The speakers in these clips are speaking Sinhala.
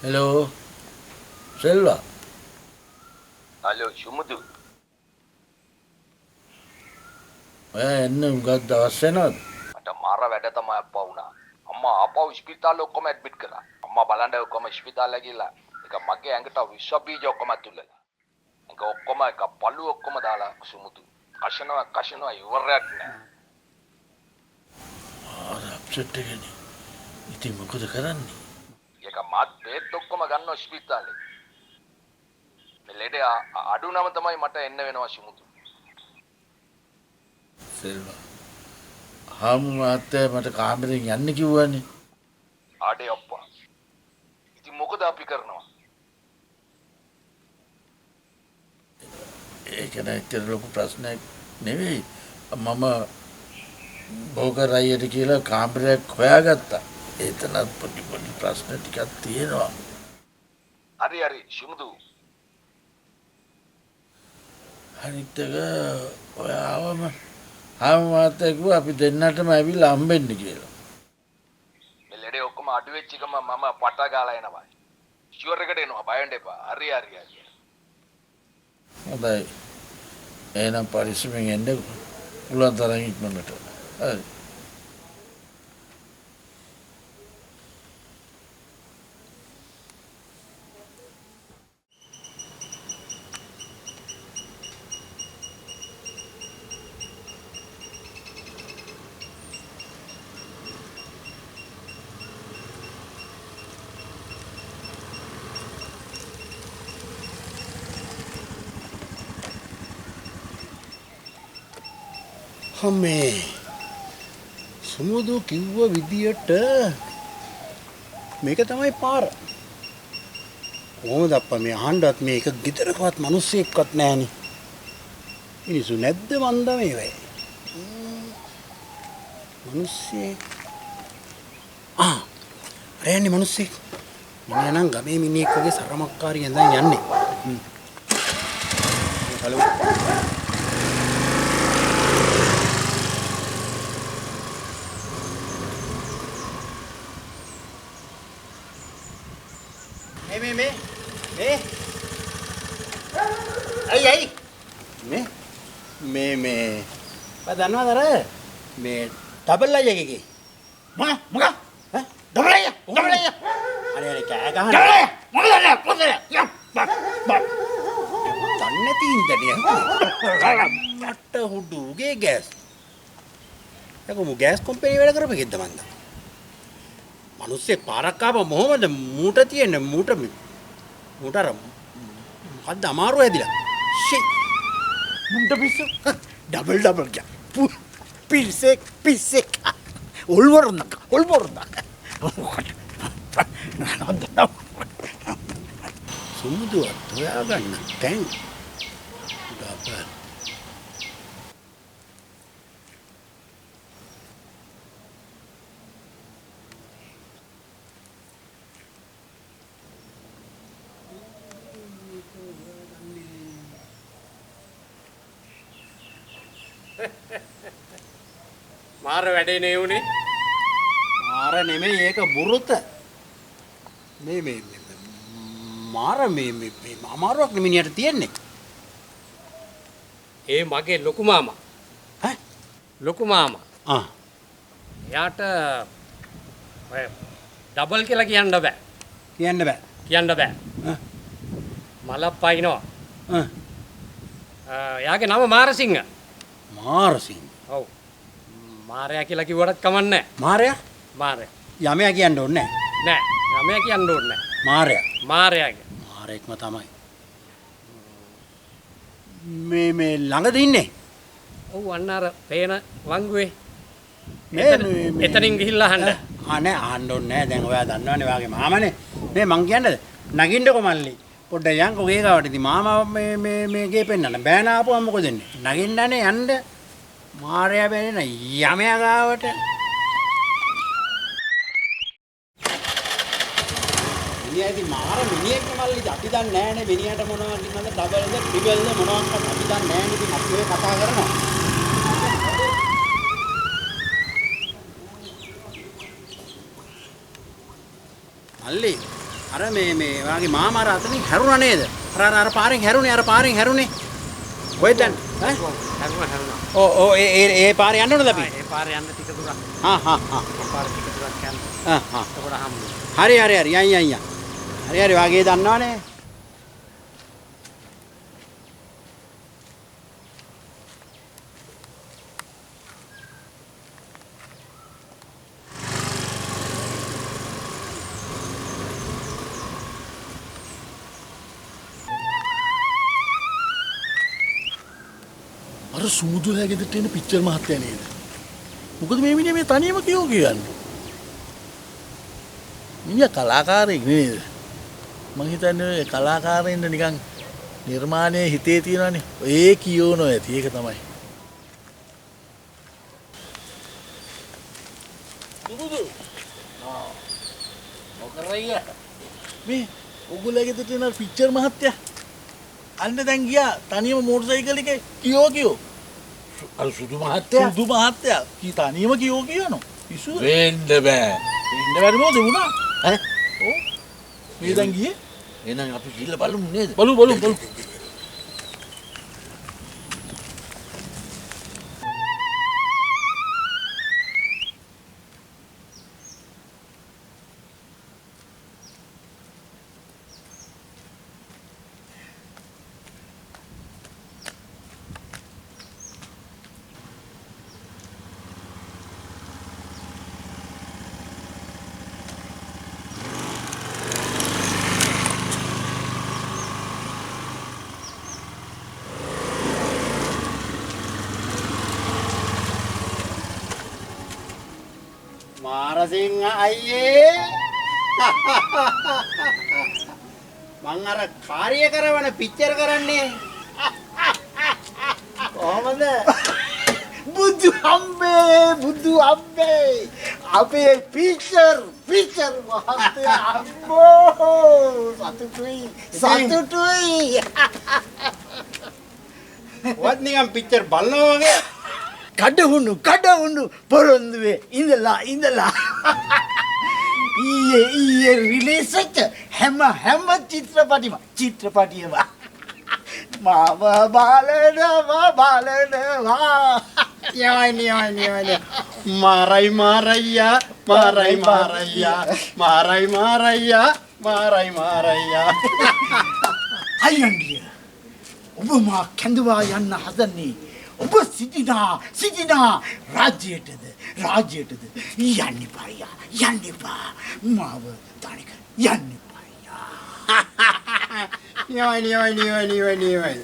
Hello, Selva. Halo, Sumudu. ඔයා එන්න උගත් දවස් වෙනවද? මට මාර වැඩ තමයි අප්පා වුණා. අම්මා ආපහු ස්පිතාලේ ඔක්කොම ඇඩ්මිට් කරා. අම්මා බලන්න ඔක්කොම ස්පිතාලේ ගිහලා ඒක මගේ ඇඟට විෂ බීජ ඔක්කොම තුල්ලලා. ඒක ඔක්කොම එක පළු ඔක්කොම දාලා සුමුදු. කෂනවා ඉවරයක් නෑ. අප්සෙට් එකනේ. ඉතින් මොකද කරන්නේ? ඒක මාත් බේත් ඔක්කොම ගන්නවා ස්පිතාලේ. මේ ලෙඩ අඩු නම තමයි මට එන්න වෙනවා සුමුදු. සෙල්වා. හාමු මහත්තයා මට කාමරෙන් යන්න කිව්වනේ. ආඩේ අප්පා. ඉතින් මොකද අපි කරනවා? ඒක නැත්තර ලොකු ප්‍රශ්නයක් නෙවෙයි. මම බෝකර් අයියට කියලා කාමරයක් හොයාගත්තා. එතනත් පොඩි ප්‍රශ්න ටිකක් තියෙනවා. හරි සුමුදු. අනිත් එක ඔයාවම හාමු මහත්තයා කිව්වා අපි දෙන්නටම ඇවිල්ලා හම්බෙන්න කියලා. මේ ලෙඩේ ඔක්කොම අඩු වෙච්ච ගම මම පට ගාලා එනවා. ෂුවර් එකට එනවා බය වෙන්න එපා. හරි. හොඳයි. එහෙනම් පරිස්සමෙන් එන්න පුළුවන් තරම් ඉක්මනට. හරි. අම්මේ සුමුදු කිව්ව විදියට මේක තමයි පාර. කොහොමද අප්පා මේ අහන්නවත් මේක ගෙදරකවත් මිනිස්සෙක්වත් නැහනේ. මිනිස්සු නැද්ද මන්ද මේ වෙයි. මිනිස්සෙක් රෑනේ මිනිස්සෙක්. මිනිහා නම් ගමේ මිනිහෙක් වගේ සරමක්කාරියෙන් දැන් යන්නේ. හලෝ ඇයි මේ බා දන්නවද අර මේ ඩබල් අයියගේ මොකක් ඈ ඩබල් අයියා අනේ කෑ ගහන මොකද දන්නේ තින්දනේ මට හුඩුගේ ගෑස් යකෝ ගෑස් කම්පැනි වැඩ කරපෙකෙද්ද මන්ද මිනිස්සේ පාරක් ආව මොහොමද මූට තියෙන මූට අර මොකද්ද අමාරු ඇදිලා ෂි මුන්ට පිස්සු ඩබල් ගියා පිස්සෙක් ඔල්වරුන්දක් සුමුදුවත් හොයාගන්න තැන් ඩබල් මාර වැඩේ නේ උනේ. මාර නෙමෙයි ඒක බුරුත. මේ මාර මේ අමාරුවක් නෙමිනියට තියෙන්නේ. ඒ මගේ ලොකු මාමා. ඈ ලොකු මාමා. එයාට ඔය ඩබල් කියලා කියන්න බෑ. කියන්න බෑ. මලක් පයින්නවා. එයාගේ නම මාරසිංහ. මාරසිංහ. ඔව්. මාරයා කියලා කිව්වටත් කමන්නේ මාරයා? මාරයා. යමයා කියන්න ඕනේ නෑ. ළමයා කියන්න ඕනේ මාරයා. මාරයාගේ. මාරෙක්ම තමයි. මේ ළඟද ඉන්නේ? ඔව් අන්න අර පේන වංගුවේ. මේ එතනින් ගිහිල්ලා අහන්න. නෑ අහන්න ඕනේ නෑ. දැන් ඔයා දන්නවනේ වාගේ මාමනේ. මේ මං කියන්නද? නගින්නකො මල්ලි. පොඩ්ඩක් යන්කෝ ගේ ගාවට. ඉතින් මාමා මේ ගේ පෙන්නන්න. බෑන ආපුවම මොකද වෙන්නේ? නගින්නනේ යන්න. මාරයා බෑනේ යමයා ගාවට. මිනිහා ඉතින් මාර මිනිහෙක් මල්ලි අපි දන්නේ නෑනේ මිනිහට මොනවද කිව්වද ඩබල්ද ට්‍රිබල්ද මොනවක්වත් අපි දන්නේ නෑනේ ඉතින් අපි ඔය කතා කරනවා. මල්ලි අර මේ වාගේ මාමා අර අතනින් හැරුණා නේද? අර පාරෙන් හැරුණේ. කොහෙද දැන්? හැරුණා. ඔව් ඒ පාරේ යන්න ඕනද අපි? ඒ පාරේ යන්න ටික දුරක්. හා. ඒ පාරේ ටික දුරක් යන්න. එතකොට හම්බුනේ. හරි යන්. හරි වාගේ දන්නවනේ. අර සූදුලා ගෙදරට එන පිච්චර් මහත්තයා නේද? මොකද මේ මිනිහා මේ තනියම කියෝ කියන්නේ? මිනිහා කලාකාරයෙක් නේද? මං හිතන්නේ කලාකාරයින්ද නිකන් නිර්මාණයේ හිතේ තියෙනවනේ. ඒ කියෝනෝ ඇති. ඒක තමයි. දුදුදු. මොකරయ్యා? මේ ඔගොල්ලෝ ගෙදරට එන පිච්චර් මහත්තයා අන්න දැන් ගියා තනියම මෝටර් සයිකල් එකේ කියෝ. අර සුදු මහත්තයා කී තනියම කියෝ කියනවා. පිස්සු වෙන්න බෑ. වෙන්න බැරි මොකද වුණා? ඈ? ඔව්. මේ දැන් ගියේ? එහෙනම් අපි ගිහලා බලමු නේද? බලමු. මාරසිංහ අයියේ මං අර කාර්ය කරවන පිච්චර් කරන්නේ කොහමද බුදු අම්බේ අපේ පිච්චර් මහත්තයා අම්බෝ සතුටුයි වත් නිකන් පිච්චර් බලනවා වගේ කඩහුණු පොරොන්දුවේ ඉඳලා ඊයේ රිලීස් වෙච්ච හැම චිත්‍රපටියම මාව බලනවා යවයි මාරයියා අයියන්ඩිය ඔබ මා කැඳවා යන්න හදන්නේ ඔබ සිටිනා රාජ්‍යයටද යන්න එපා මාව තනික යන්න එපා නියමයි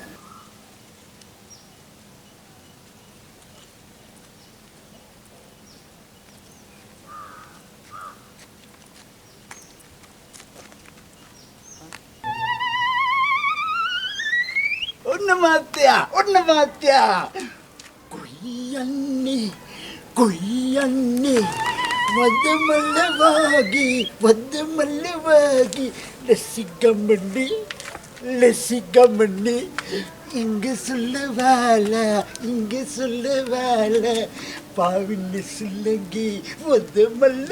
ඔන්න මාත්‍යා කොයි යන්නේ වදමල්ල වාගේ ලෙසිගමනේ ඉංග සුල්ලවාල පාවින්න සුල්ලගේ වදමල්ල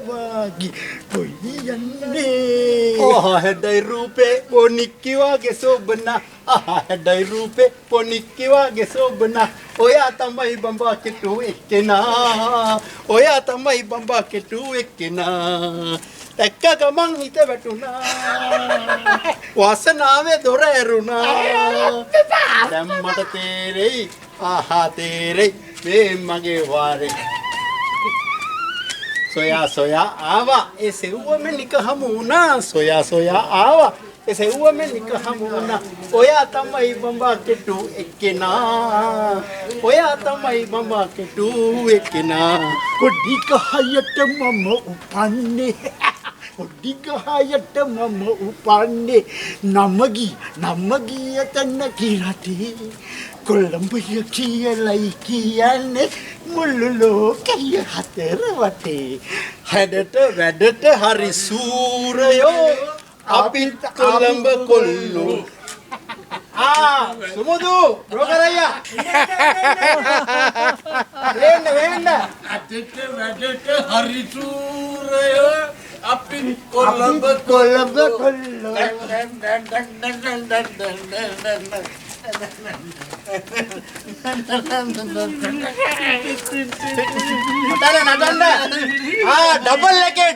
වාගේ කොයි යන්නේ හැඩයි රූපේ පොනික්කිවාගේ සෝබනා ඔයා තමයි බම්බා කෙටු එක්කෙනා දැක්ක ගමන් හිත වැටුණා වාසනාවේ දොර ඇරුණා දැන් මට තේරෙයි මේ මගේ වාරේ සොයා ආවා ඒ සෙව්වමෙන් නික හමු වුණා ඔයා තමයි බම්බා කෙටු එක්කෙනා කොඩි ගහයට මම උපන්නේ නමගිය තැන කිරටේ කොළඹය කියලයි කියන්නේ මුළු ලෝකය හතර වටේ හැඩට වැඩට හරි සූරයෝ අපිත් කොළඹ කොල්ලෝ සුමුදු බ්‍රෝකරయ్యා අදට වැඩට හරි සූරයෝ අපි කොළඹ කොළඹ නටන්න ඩබල් එකේ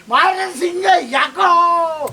මාරසිංහ යකෝ